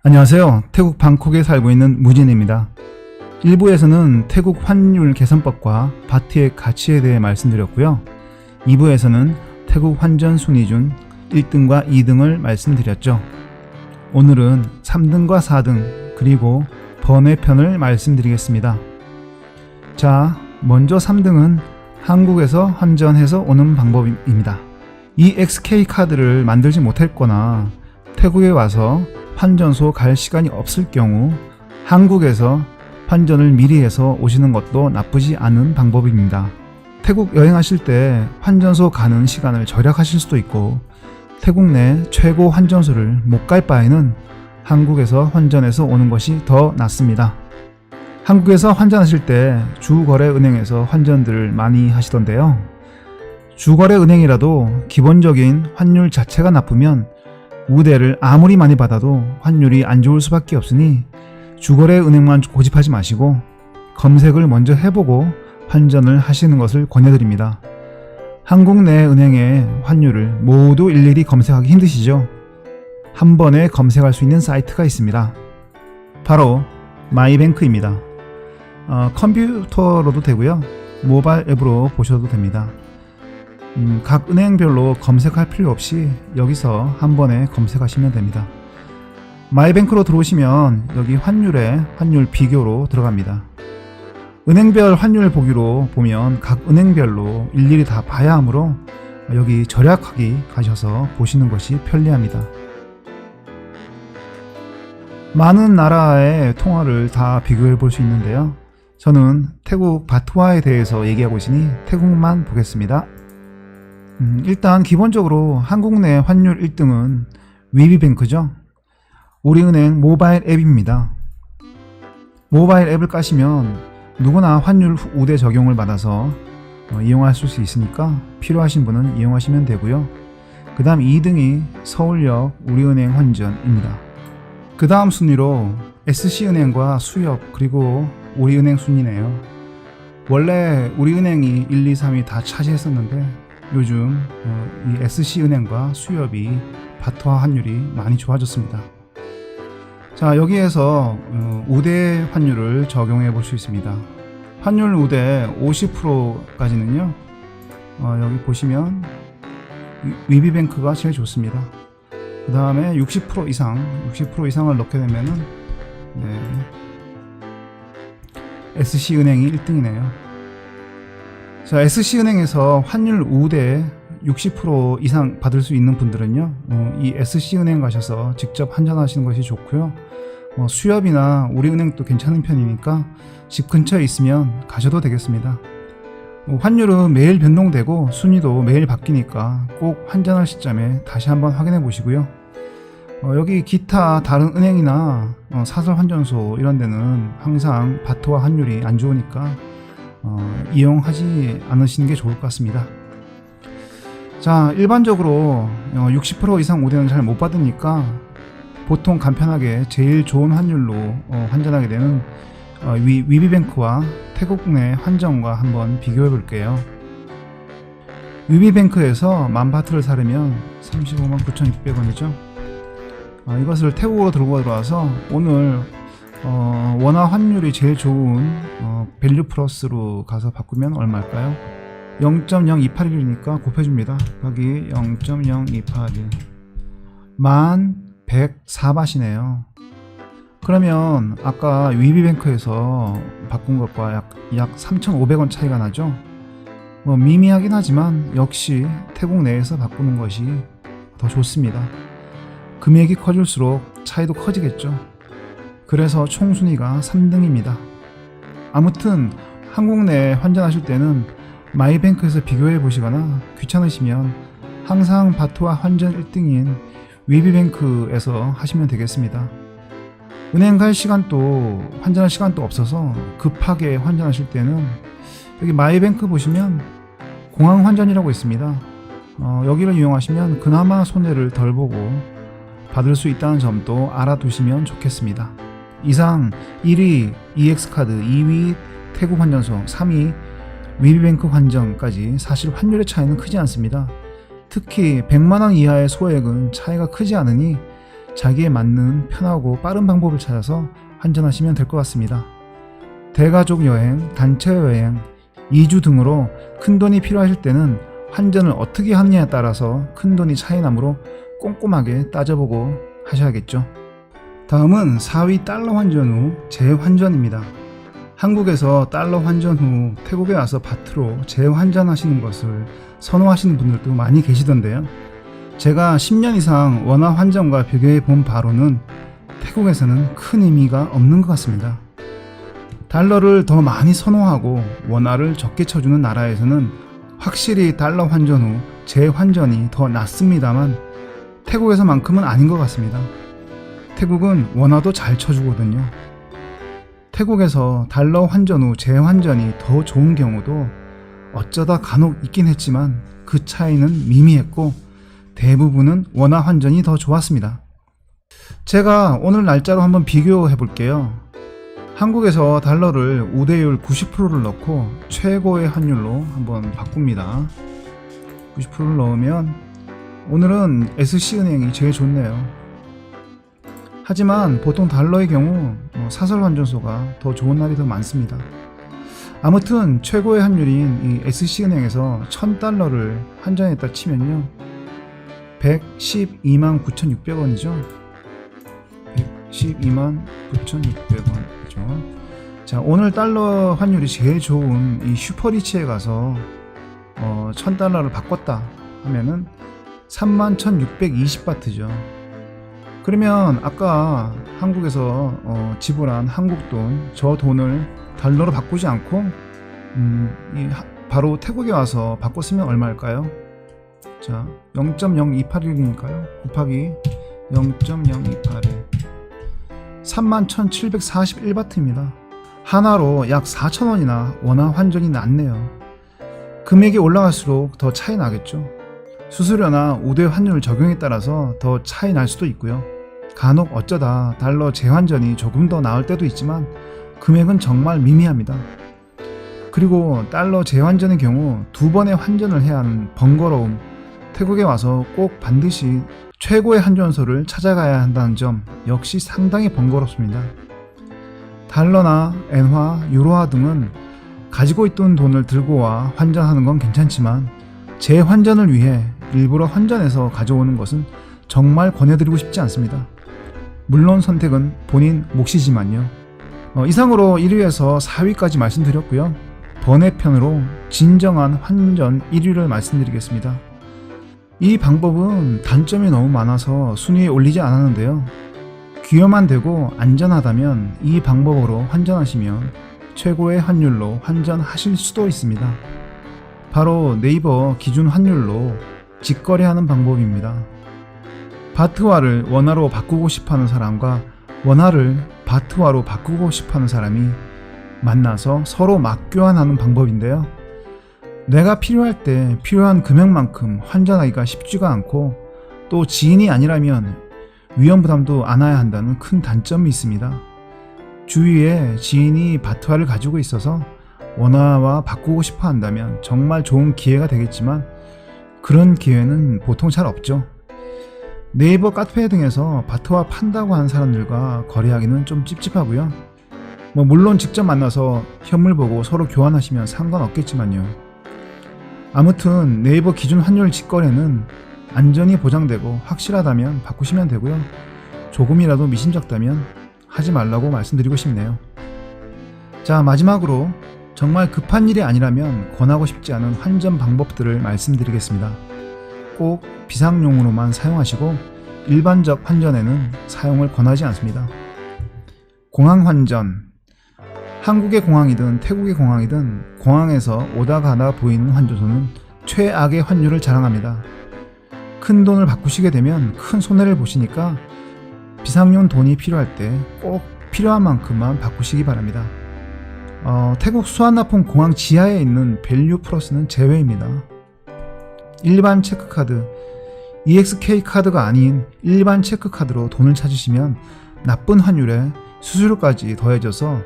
안녕하세요. 태국 방콕에 살고 있는 무진입니다. 1부에서는 태국 환율 개선법과 바트의 가치에 대해 말씀드렸고요. 2부에서는 태국 환전 순위 중 1등과 2등을 말씀드렸죠. 오늘은 3등과 4등 그리고 번외편을 말씀드리겠습니다. 자, 먼저 3등은 한국에서 환전해서 오는 방법입니다. 이 XK카드를 만들지 못했거나 태국에 와서 환전소 갈 시간이 없을 경우 한국에서 환전을 미리 해서 오시는 것도 나쁘지 않은 방법입니다. 태국 여행하실 때 환전소 가는 시간을 절약하실 수도 있고 태국 내 최고 환전소를 못 갈 바에는 한국에서 환전해서 오는 것이 더 낫습니다. 한국에서 환전하실 때 주거래은행에서 환전들을 많이 하시던데요. 주거래은행이라도 기본적인 환율 자체가 나쁘면 우대를 아무리 많이 받아도 환율이 안 좋을 수밖에 없으니 주거래은행만 고집하지 마시고 검색을 먼저 해보고 환전을 하시는 것을 권해드립니다. 한국 내 은행의 환율을 모두 일일이 검색하기 힘드시죠? 한 번에 검색할 수 있는 사이트가 있습니다. 바로 마이뱅크입니다. 컴퓨터로도 되고요. 모바일 앱으로 보셔도 됩니다. 각 은행별로 검색할 필요 없이 여기서 한 번에 검색하시면 됩니다. 마이뱅크로 들어오시면 여기 환율 비교로 들어갑니다. 은행별 환율 보기로 보면 각 은행별로 일일이 다 봐야 하므로 여기 절약하기 가셔서 보시는 것이 편리합니다. 많은 나라의 통화를 다 비교해 볼 수 있는데요. 저는 태국 바트화에 대해서 얘기하고 있으니 태국만 보겠습니다. 일단 기본적으로 한국 내 환율 1등은 위비뱅크죠. 우리은행 모바일 앱입니다. 모바일 앱을 까시면 누구나 환율 우대 적용을 받아서 이용하실 수 있으니까 필요하신 분은 이용하시면 되고요. 그 다음 2등이 서울역 우리은행 환전입니다. 그 다음 순위로 SC은행과 수협 그리고 우리은행 순이네요. 원래 우리은행이 1, 2, 3위 다 차지했었는데 요즘 이 SC은행과 수협이 바트화 환율이 많이 좋아졌습니다. 자, 여기에서 우대 환율을 적용해 볼 수 있습니다. 환율 우대 50%까지는요 여기 보시면 위비뱅크가 제일 좋습니다. 그 다음에 60% 이상을 넣게 되면은 SC은행이 1등이네요. 자, SC은행에서 환율 우대 60% 이상 받을 수 있는 분들은요 이 SC은행 가셔서 직접 환전하시는 것이 좋고요. 수협이나 우리은행도 괜찮은 편이니까 집 근처에 있으면 가셔도 되겠습니다. 환율은 매일 변동되고 순위도 매일 바뀌니까 꼭 환전할 시점에 다시 한번 확인해 보시고요. 여기 기타 다른 은행이나 사설 환전소 이런 데는 항상 바트화 환율이 안 좋으니까 이용하지 않으시는 게 좋을 것 같습니다. 자, 일반적으로 60% 이상 우대는 잘 못 받으니까 보통 간편하게 제일 좋은 환율로 환전하게 되는 위비뱅크와 태국 내 환전과 한번 비교해 볼게요. 위비뱅크에서 만바트를 사려면 359,600원이죠. 이것을 태국으로 들고 들어와서 오늘 원화 환율이 제일 좋은 밸류 플러스로 가서 바꾸면 얼마일까요? 0.0281이니까 곱해줍니다. 여기 0.0281 1104바트이네요. 그러면 아까 위비뱅크에서 바꾼 것과 약 3,500원 차이가 나죠. 미미하긴 하지만 역시 태국 내에서 바꾸는 것이 더 좋습니다. 금액이 커질수록 차이도 커지겠죠. 그래서 총순위가 3등입니다. 아무튼 한국 내 환전하실 때는 마이뱅크에서 비교해 보시거나 귀찮으시면 항상 바트화 환전 1등인 위비뱅크에서 하시면 되겠습니다. 은행 갈 시간도 환전할 시간도 없어서 급하게 환전하실 때는 여기 마이뱅크 보시면 공항 환전이라고 있습니다. 여기를 이용하시면 그나마 손해를 덜 보고 받을 수 있다는 점도 알아두시면 좋겠습니다. 이상 1위 EX카드, 2위 태국 환전소, 3위 위비뱅크 환전까지 사실 환율의 차이는 크지 않습니다. 특히 100만원 이하의 소액은 차이가 크지 않으니 자기에 맞는 편하고 빠른 방법을 찾아서 환전하시면 될 것 같습니다. 대가족 여행, 단체 여행, 이주 등으로 큰돈이 필요하실 때는 환전을 어떻게 하느냐에 따라서 큰돈이 차이 나므로 꼼꼼하게 따져보고 하셔야겠죠. 다음은 4위 달러 환전 후 재환전입니다. 한국에서 달러 환전 후 태국에 와서 바트로 재환전하시는 것을 선호하시는 분들도 많이 계시던데요. 제가 10년 이상 원화 환전과 비교해 본 바로는 태국에서는 큰 의미가 없는 것 같습니다. 달러를 더 많이 선호하고 원화를 적게 쳐주는 나라에서는 확실히 달러 환전 후 재환전이 더 낫습니다만 태국에서만큼은 아닌 것 같습니다. 태국은 원화도 잘 쳐주거든요. 태국에서 달러 환전 후 재환전이 더 좋은 경우도 어쩌다 간혹 있긴 했지만 그 차이는 미미했고 대부분은 원화 환전이 더 좋았습니다. 제가 오늘 날짜로 한번 비교해 볼게요. 한국에서 달러를 우대율 90%를 넣고 최고의 환율로 한번 바꿉니다. 90%를 넣으면 오늘은 SC은행이 제일 좋네요. 하지만 보통 달러의 경우 사설 환전소가 더 좋은 날이 더 많습니다. 아무튼 최고의 환율인 이 SC은행에서 1000달러를 환전했다 치면요 112만 9,600원이죠. 112만 9,600원이죠. 자, 오늘 달러 환율이 제일 좋은 이 슈퍼리치에 가서 1000달러를 바꿨다 하면은 31,620바트죠. 그러면 아까 한국에서 지불한 한국 돈, 저 돈을 달러로 바꾸지 않고 바로 태국에 와서 바꿨으면 얼마일까요? 자, 0.0281이니까요. 곱하기 0.0281 31,741바트입니다. 하나로 약 4,000원이나 원화 환전이 낫네요. 금액이 올라갈수록 더 차이 나겠죠. 수수료나 우대 환율 적용에 따라서 더 차이 날 수도 있고요. 간혹 어쩌다 달러 재환전이 조금 더 나을 때도 있지만 금액은 정말 미미합니다. 그리고 달러 재환전의 경우 2번의 환전을 해야 하는 번거로움, 태국에 와서 꼭 반드시 최고의 환전소를 찾아가야 한다는 점 역시 상당히 번거롭습니다. 달러나 엔화, 유로화 등은 가지고 있던 돈을 들고 와 환전하는 건 괜찮지만 재환전을 위해 일부러 환전해서 가져오는 것은 정말 권해드리고 싶지 않습니다. 물론 선택은 본인 몫이지만요. 이상으로 1위에서 4위까지 말씀드렸고요. 번외편으로 진정한 환전 1위를 말씀드리겠습니다. 이 방법은 단점이 너무 많아서 순위에 올리지 않았는데요. 귀여만 되고 안전하다면 이 방법으로 환전하시면 최고의 환율로 환전하실 수도 있습니다. 바로 네이버 기준 환율로 직거래하는 방법입니다. 바트화를 원화로 바꾸고 싶어하는 사람과 원화를 바트화로 바꾸고 싶어하는 사람이 만나서 서로 맞교환하는 방법인데요. 내가 필요할 때 필요한 금액만큼 환전하기가 쉽지가 않고 또 지인이 아니라면 위험 부담도 안아야 한다는 큰 단점이 있습니다. 주위에 지인이 바트화를 가지고 있어서 원화와 바꾸고 싶어 한다면 정말 좋은 기회가 되겠지만 그런 기회는 보통 잘 없죠. 네이버 카페 등에서 바트화 판다고 하는 사람들과 거래하기는 좀 찝찝하고요. 물론 직접 만나서 현물 보고 서로 교환하시면 상관없겠지만요. 아무튼 네이버 기준 환율 직거래는 안전이 보장되고 확실하다면 바꾸시면 되고요. 조금이라도 미심쩍다면 하지 말라고 말씀드리고 싶네요. 자, 마지막으로 정말 급한 일이 아니라면 권하고 싶지 않은 환전 방법들을 말씀드리겠습니다. 꼭 비상용으로만 사용하시고 일반적 환전에는 사용을 권하지 않습니다. 공항 환전. 한국의 공항이든 태국의 공항이든 공항에서 오다 가다 보이는 환전소는 최악의 환율을 자랑합니다. 큰 돈을 바꾸시게 되면 큰 손해를 보시니까 비상용 돈이 필요할 때 꼭 필요한 만큼만 바꾸시기 바랍니다. 태국 수완나폰 공항 지하에 있는 밸류 플러스는 제외입니다. 일반 체크카드, EXK 카드가 아닌 일반 체크카드로 돈을 찾으시면 나쁜 환율에 수수료까지 더해져서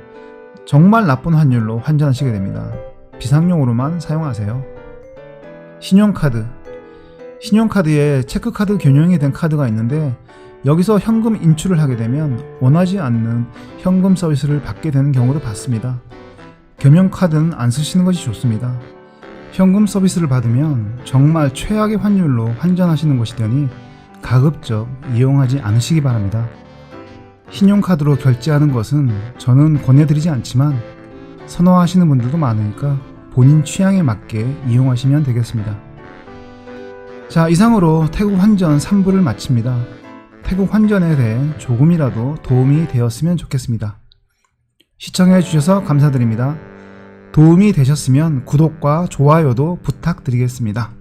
정말 나쁜 환율로 환전하시게 됩니다. 비상용으로만 사용하세요. 신용카드. 신용카드에 체크카드 변형이 된 카드가 있는데 여기서 현금 인출을 하게 되면 원하지 않는 현금 서비스를 받게 되는 경우도 봤습니다. 겸용카드는 안 쓰시는 것이 좋습니다. 현금 서비스를 받으면 정말 최악의 환율로 환전하시는 것이더니 가급적 이용하지 않으시기 바랍니다. 신용카드로 결제하는 것은 저는 권해드리지 않지만 선호하시는 분들도 많으니까 본인 취향에 맞게 이용하시면 되겠습니다. 자, 이상으로 태국 환전 3부를 마칩니다. 태국 환전에 대해 조금이라도 도움이 되었으면 좋겠습니다. 시청해 주셔서 감사드립니다. 도움이 되셨으면 구독과 좋아요도 부탁드리겠습니다.